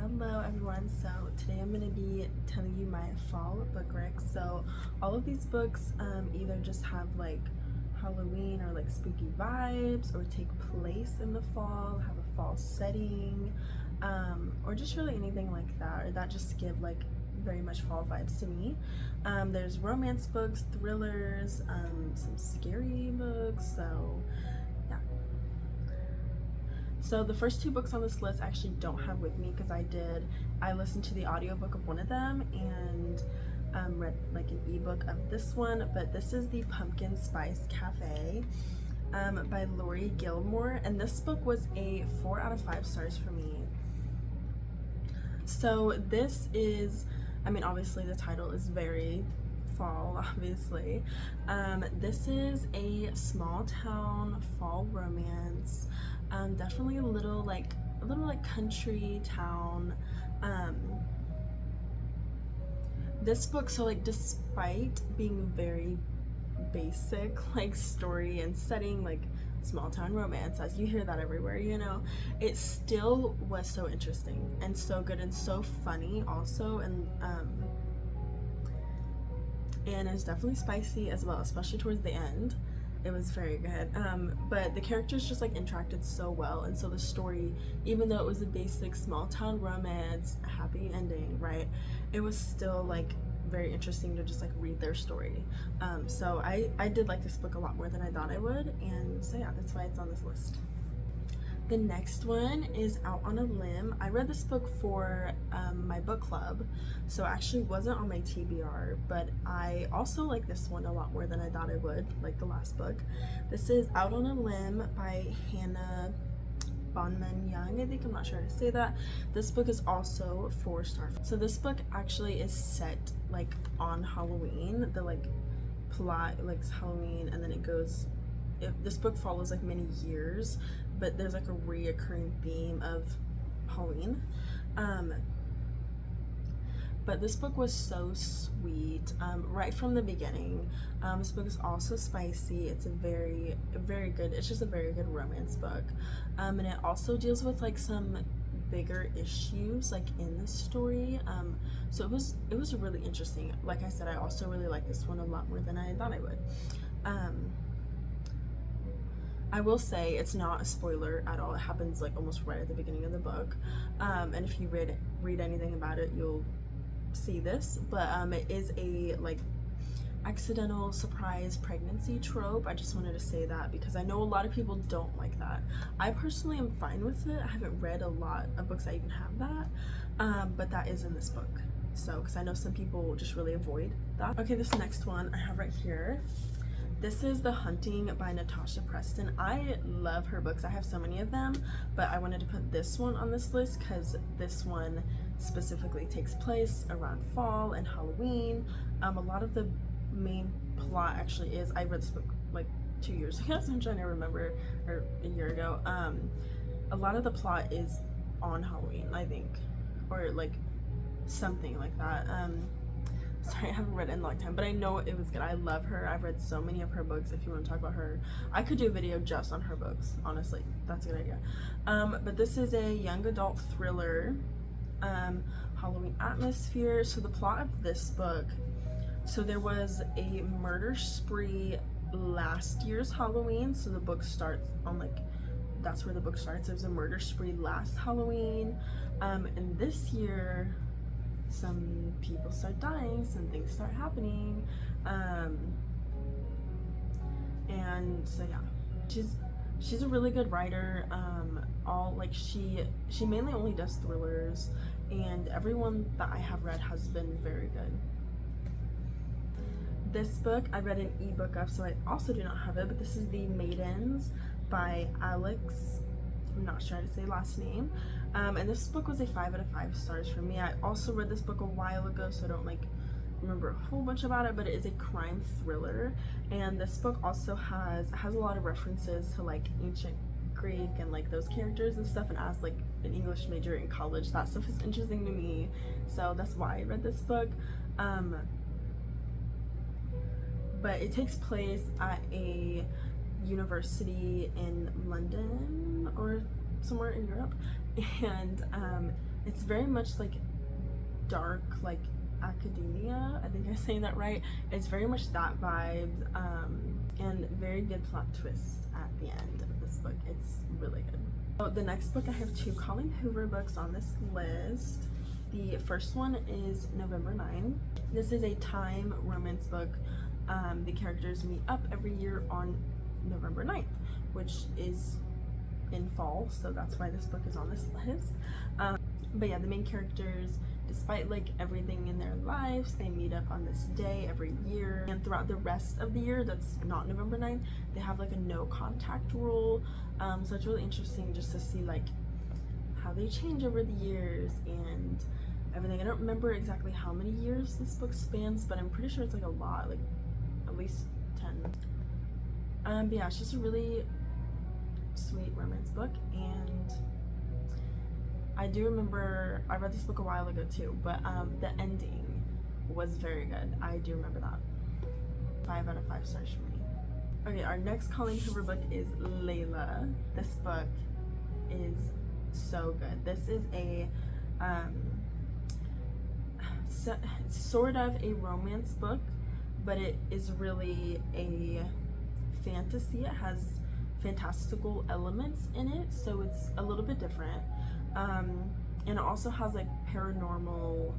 Hello everyone, so today I'm going to be telling you my fall book rec. So all of these books either just have like Halloween or like spooky vibes, or take place in the fall, have a fall setting, or just really anything like that, or that just give like very much fall vibes to me. There's romance books, thrillers, some scary books, so yeah. So the first two books on this list I actually don't have with me because I listened to the audiobook of one of them and read like an ebook of this one, but this is the Pumpkin Spice Cafe by Lori Gilmore, and this book was a 4 out of 5 stars for me. So this is, I mean, obviously the title is very fall, obviously. This is a small town fall romance, definitely a little like country town. This book, so like despite being very basic like story and setting, like small town romance, as you hear that everywhere, you know, it still was so interesting and so good and so funny also, and it's definitely spicy as well, especially towards the end. It was very good, but the characters just like interacted so well, and so the story, even though it was a basic small town romance, happy ending, right, it was still like very interesting to just like read their story. So I did like this book a lot more than I thought I would, and so yeah, that's why it's on this list. The next one is Out on a Limb. I read this book for my book club, so it actually wasn't on my TBR, but I also like this one a lot more than I thought I would, like the last book. This is Out on a Limb by Hannah Bonman Young, I think, I'm not sure how to say that. This book is also 4-star. So this book actually is set like on Halloween. The like plot like Halloween, and then it goes, this book follows like many years, but there's like a reoccurring theme of Halloween. But this book was so sweet right from the beginning. This book is also spicy. It's a very good, it's just a very good romance book, and it also deals with like some bigger issues like in the story, so it was really interesting. Like I said, I also really like this one a lot more than I thought I would. I will say it's not a spoiler at all. It happens like almost right at the beginning of the book, and if you read anything about it, you'll see this. But it is a like accidental surprise pregnancy trope. I just wanted to say that because I know a lot of people don't like that. I personally am fine with it. I haven't read a lot of books that even have that, but that is in this book. So, because I know some people just really avoid that. Okay, this next one I have right here. This is The Hunting by Natasha Preston. I love her books. I have so many of them, but I wanted to put this one on this list because this one specifically takes place around fall and Halloween. A lot of the main plot actually is, I read this book like 2 years ago, so I'm trying to remember, or a year ago. A lot of the plot is on Halloween, I think, or like something like that. Sorry, I haven't read it in a long time, but I know it was good. I love her. I've read so many of her books. If you want to talk about her, I could do a video just on her books, honestly. That's a good idea. But this is a young adult thriller, Halloween atmosphere. So the plot of this book, so there was a murder spree last year's Halloween, so the book starts on like, that's where the book starts. There was a murder spree last Halloween, and this year some people start dying, some things start happening, and so yeah, she's a really good writer. All like she mainly only does thrillers, and everyone that I have read has been very good. This book I read an ebook of, so I also do not have it, but this is The Maidens by Alex, I'm not sure how to say last name, and this book was a 5 out of 5 stars for me. I also read this book a while ago, so I don't like remember a whole bunch about it, but it is a crime thriller, and this book also has a lot of references to like ancient Greek and like those characters and stuff, and as like an English major in college, that stuff is interesting to me, so that's why I read this book. But it takes place at a university in London or somewhere in Europe, and it's very much like dark, like academia, I think I'm saying that right. It's very much that vibe, and very good plot twist at the end of this book. It's really good. So the next book, I have 2 Colleen Hoover books on this list. The first one is November 9. This is a time romance book. The characters meet up every year on November 9th, which is in fall, so that's why this book is on this list. But yeah, the main characters, despite like everything in their lives, they meet up on this day every year, and throughout the rest of the year that's not November 9th, they have like a no contact rule. So it's really interesting just to see like how they change over the years and everything. I don't remember exactly how many years this book spans, but I'm pretty sure it's like a lot, like at least 10. But yeah, it's just a really sweet romance book, and I do remember, I read this book a while ago too, but the ending was very good. I do remember that. 5 out of 5 stars for me. Okay, our next Colleen Hoover book is Layla. This book is so good. This is a it's sort of a romance book, but it is really a fantasy. It has fantastical elements in it, so it's a little bit different. And it also has like paranormal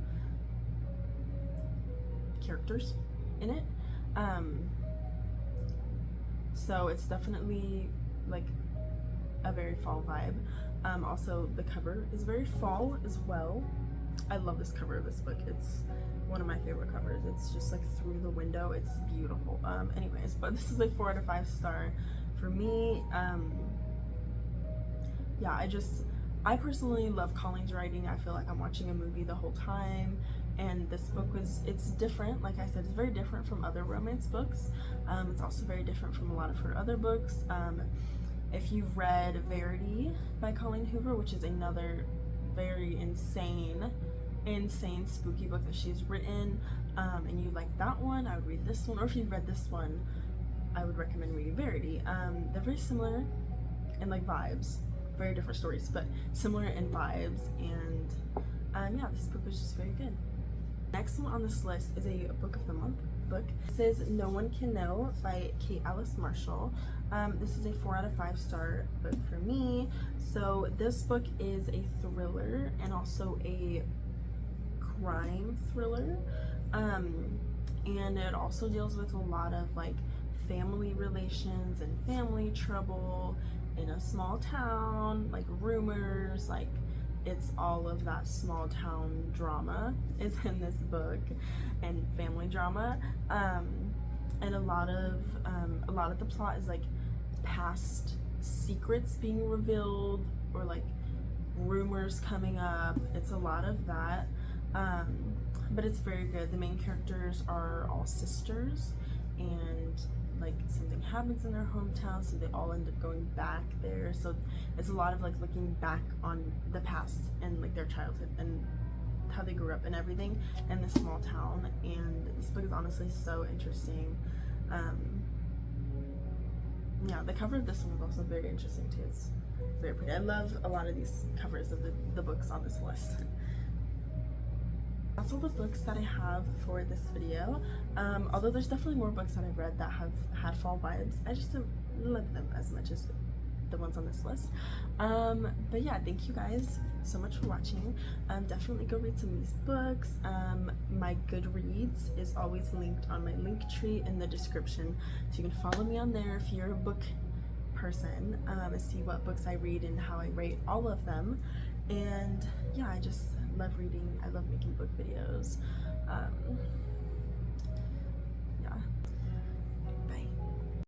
characters in it. So it's definitely like a very fall vibe. Also the cover is very fall as well. I love this cover of this book. It's one of my favorite covers. It's just like through the window. It's beautiful. Anyways, but this is a 4 out of 5 star for me. Yeah, I personally love Colleen's writing. I feel like I'm watching a movie the whole time, and this book it's different. Like I said, it's very different from other romance books. It's also very different from a lot of her other books. If you've read Verity by Colleen Hoover, which is another very insane spooky book that she's written, and you like that one, I would read this one. Or if you've read this one, I would recommend reading Verity. They're very similar in like vibes, very different stories, but similar in vibes, and yeah, this book was just very good. Next one on this list is a book of the month book. This is No One Can Know by Kate Alice Marshall. This is a 4 out of 5 star book for me. So this book is a thriller and also a crime thriller, and it also deals with a lot of like family relations and family trouble in a small town, like rumors, like it's all of that small town drama is in this book, and family drama, and a lot of the plot is like past secrets being revealed or like rumors coming up. It's a lot of that, but it's very good. The main characters are all sisters, and like something happens in their hometown, so they all end up going back there. So it's a lot of like looking back on the past and like their childhood and how they grew up and everything in this small town. And this book is honestly so interesting. Yeah, the cover of this one is also very interesting too. It's very pretty. I love a lot of these covers of the books on this list. That's all the books that I have for this video. Although there's definitely more books that I've read that have had fall vibes, I just don't love them as much as the ones on this list. But yeah, thank you guys so much for watching. Definitely go read some of these books. My Goodreads is always linked on my link tree in the description, so you can follow me on there if you're a book person, and see what books I read and how I rate all of them. And yeah, I just love reading. I love making book videos.